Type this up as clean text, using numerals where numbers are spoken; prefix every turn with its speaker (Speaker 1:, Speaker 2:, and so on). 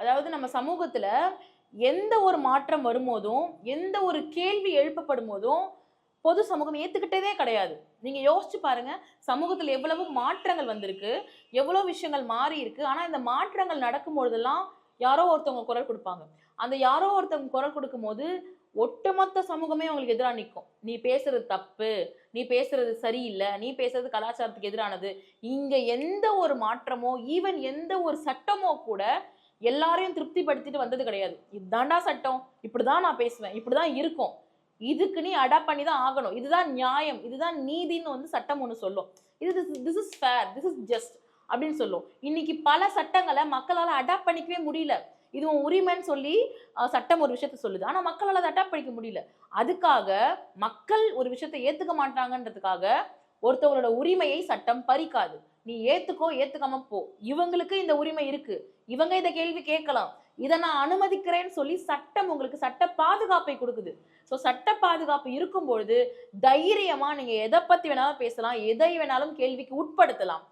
Speaker 1: அதாவது நம்ம சமூகத்துல எந்த ஒரு மாற்றம் வரும்போதும், எந்த ஒரு கேள்வி எழுப்பப்படும் போதும் பொது சமூகம் ஏத்துக்கிட்டதே கிடையாது. நீங்க யோசிச்சு பாருங்க, சமூகத்துல எவ்வளவு மாற்றங்கள் வந்திருக்கு, எவ்வளவு விஷயங்கள் மாறி இருக்கு. ஆனா இந்த மாற்றங்கள் நடக்கும் பொழுதெல்லாம் யாரோ ஒருத்தவங்க குரல் கொடுப்பாங்க. அந்த யாரோ ஒருத்தவங்க குரல் கொடுக்கும்போது ஒட்டுமொத்த சமூகமே உங்களுக்கு எதிரா நிக்கும். நீ பேசுறது தப்பு, நீ பேசுறது சரியில்ல, நீ பேசுறது கலாச்சாரத்துக்கு எதிரானது. இங்க எந்த ஒரு மாற்றமோ, ஈவன் எந்த ஒரு சட்டமோ கூட எல்லாரையும் திருப்திப்படுத்திட்டு வந்தது கிடையாது. இதான்டா சட்டம், இப்படிதான் நான் பேசுவேன், இப்படிதான் இருக்கும், இதுக்கு நீ அடாப்ட் பண்ணி தான் ஆகணும், இதுதான் நியாயம், இதுதான் நீதின்னு வந்து சட்டம் ஒண்ணு சொல்லும். This is fair, this is just அப்படின்னு சொல்லும். இன்னைக்கு பல சட்டங்களை மக்களால அடாப்ட் பண்ணிக்கவே முடியல. இது உன் உரிமைன்னு சொல்லி சட்டம் ஒரு விஷயத்த சொல்லுது. ஆனா மக்களால அதை அடாப்ட் பண்ணிக்க முடியல. அதுக்காக மக்கள் ஒரு விஷயத்தை ஏத்துக்க மாட்டாங்கன்றதுக்காக ஒருத்தவங்களோட உரிமையை சட்டம் பறிக்காது. நீ ஏத்துக்கோ, ஏத்துக்காம போ, இவங்களுக்கு இந்த உரிமை இருக்கு, இவங்க இதை கேள்வி கேட்கலாம், இதை நான் அனுமதிக்கிறேன்னு சொல்லி சட்டம் உங்களுக்கு சட்ட பாதுகாப்பை கொடுக்குது. சோ சட்ட பாதுகாப்பு இருக்கும் பொழுது தைரியமா நீங்க எதை பத்தி வேணாலும் பேசலாம், எதை வேணாலும் கேள்விக்கு உட்படுத்தலாம்.